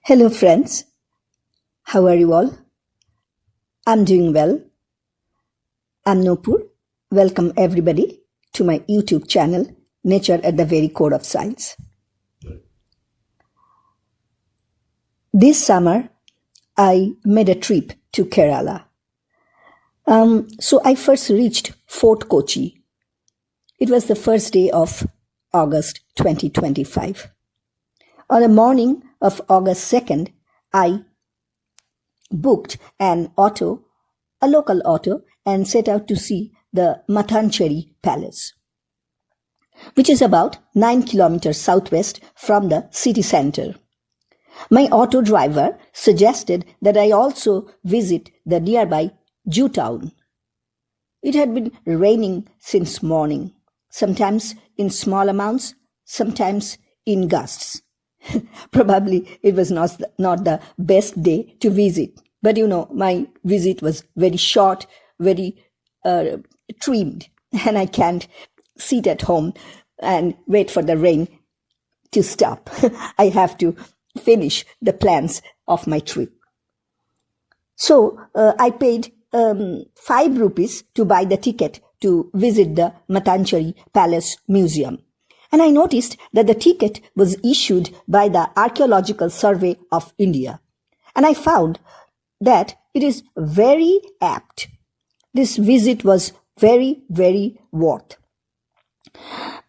Hello friends, how are you all? I'm doing well. I'm Nopur. Welcome everybody to my YouTube channel, Nature at the Very Core of Science. This summer, I made a trip to Kerala. So I first reached Fort Kochi. It was the first day of August 2025. On the morning of August 2nd, I booked a local auto, and set out to see the Mattancherry Palace, which is about 9 kilometers southwest from the city center. My auto driver suggested that I also visit the nearby Jew town. It had been raining since morning, sometimes in small amounts, sometimes in gusts. Probably it was not the best day to visit. But my visit was very short, very trimmed, and I can't sit at home and wait for the rain to stop. I have to finish the plans of my trip. So I paid 5 rupees to buy the ticket to visit the Mattancherry Palace Museum. And I noticed that the ticket was issued by the Archaeological Survey of India. And I found that it is very apt. This visit was very, very worth.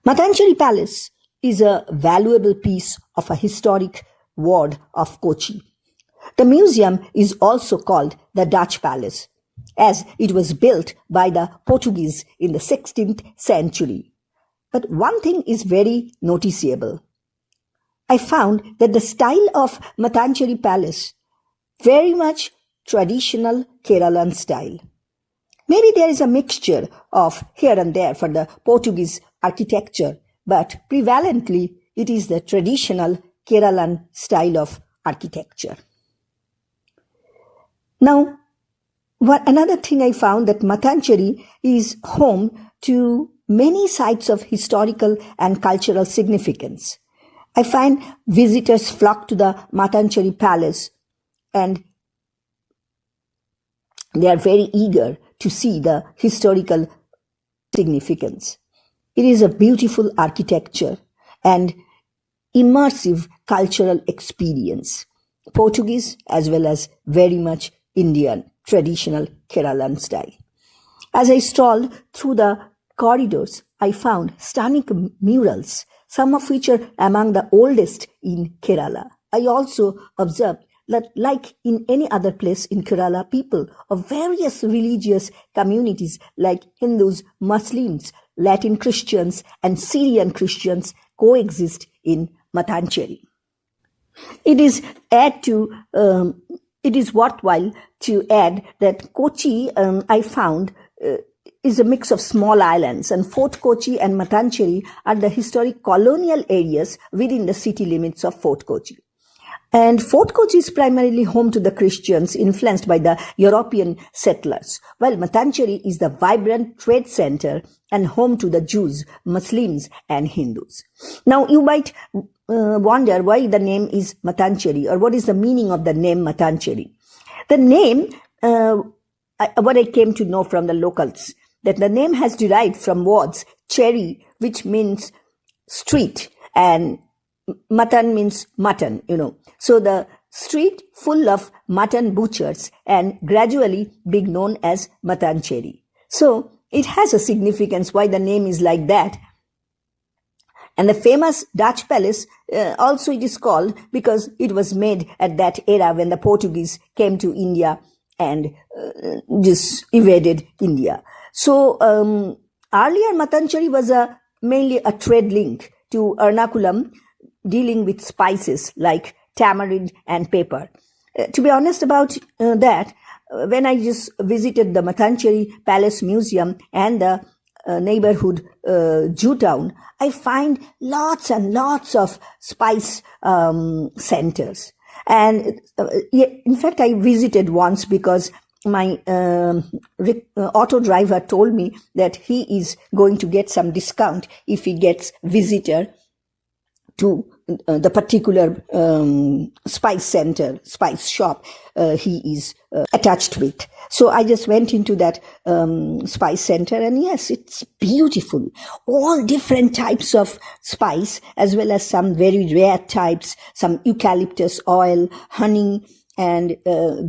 Mattancherry Palace is a valuable piece of a historic ward of Kochi. The museum is also called the Dutch Palace, as it was built by the Portuguese in the 16th century. But one thing is very noticeable. I found that the style of Mattancherry Palace very much traditional Keralan style. Maybe there is a mixture of here and there for the Portuguese architecture, but prevalently it is the traditional Keralan style of architecture. Now, another thing I found that Mattancherry is home to many sites of historical and cultural significance. I find visitors flock to the Mattancherry Palace and they are very eager to see the historical significance. It is a beautiful architecture and immersive cultural experience, Portuguese as well as very much Indian, traditional Keralan style. As I strolled through the corridors, I found stunning murals, some of which are among the oldest in Kerala. I also observed that, like in any other place in Kerala, people of various religious communities like Hindus, Muslims, Latin Christians, and Syrian Christians coexist in Mattancherry. It is worthwhile to add that Kochi, I found, is a mix of small islands, and Fort Kochi and Mattancherry are the historic colonial areas within the city limits of Fort Kochi. And Fort Kochi is primarily home to the Christians influenced by the European settlers, while Mattancherry is the vibrant trade center and home to the Jews, Muslims, and Hindus. Now, you might wonder why the name is Mattancherry, or what is the meaning of the name Mattancherry. The name, what I came to know from the locals, that the name has derived from words cherry, which means street, and mutton means mutton, So the street full of mutton butchers and gradually being known as Mattancherry. So it has a significance why the name is like that. And the famous Dutch Palace, also it is called because it was made at that era when the Portuguese came to India and just invaded India. So earlier Mattancherry was mainly a trade link to Ernakulam, dealing with spices like tamarind and pepper. To be honest about that, when I just visited the Mattancherry Palace Museum and the neighborhood Jew town, I find lots and lots of spice centers. And in fact, I visited once because my auto driver told me that he is going to get some discount if he gets visitor to the particular spice center, spice shop he is attached with. So I just went into that spice center, and yes, it's beautiful. All different types of spice, as well as some very rare types, some eucalyptus oil, honey, and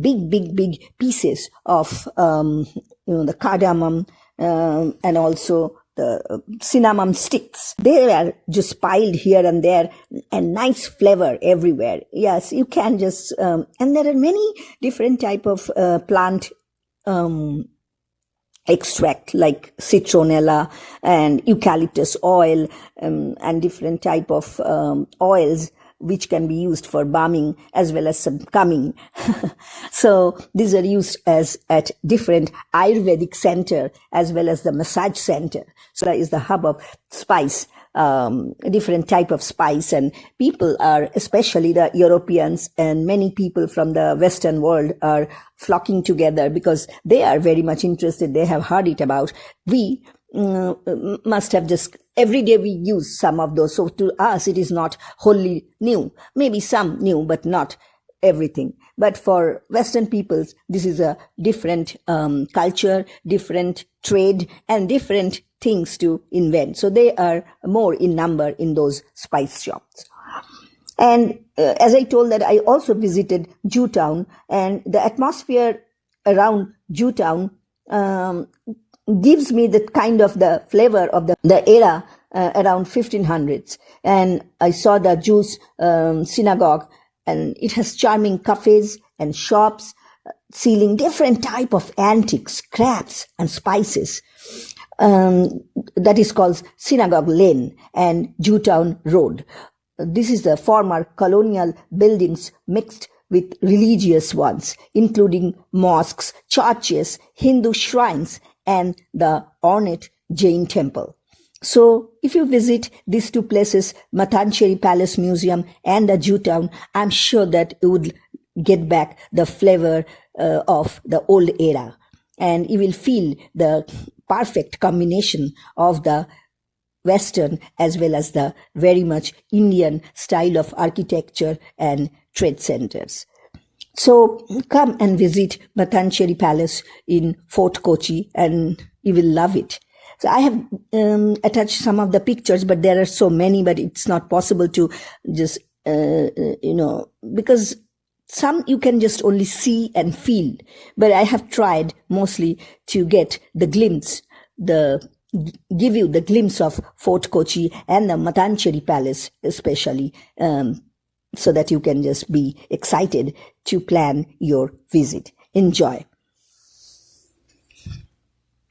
big pieces of the cardamom, and also the cinnamon sticks. They are just piled here and there, and nice flavor everywhere. Yes, you can just, and there are many different type of plant extract, like citronella and eucalyptus oil, and different type of oils which can be used for balming as well as some cumming. So these are used as at different Ayurvedic center as well as the massage center. So that is the hub of spice, different type of spice, and people are, especially the Europeans and many people from the Western world, are flocking together because they are very much interested. They have heard it about. We must have just every day we use some of those. So to us, it is not wholly new. Maybe some new, but not everything. But for Western peoples, this is a different culture, different trade, and different things to invent. So they are more in number in those spice shops. And as I told that, I also visited Jewtown, and the atmosphere around Jewtown gives me that kind of the flavor of the era around 1500s. And I saw the Jews synagogue, and it has charming cafes and shops selling different type of antiques, crafts, and spices. That is called Synagogue Lane and Jewtown Road. This is the former colonial buildings mixed with religious ones, including mosques, churches, Hindu shrines, and the ornate Jain temple. So if you visit these two places, Mattancherry Palace Museum and the Jewtown, I'm sure that you would get back the flavor of the old era, and you will feel the perfect combination of the Western as well as the very much Indian style of architecture and trade centers. So come and visit Mattancherry Palace in Fort Kochi, and you will love it. So I have attached some of the pictures, but there are so many, but it's not possible to just, because some you can just only see and feel. But I have tried mostly to get the glimpse, give you the glimpse of Fort Kochi and the Mattancherry Palace especially, so that you can just be excited to plan your visit. Enjoy.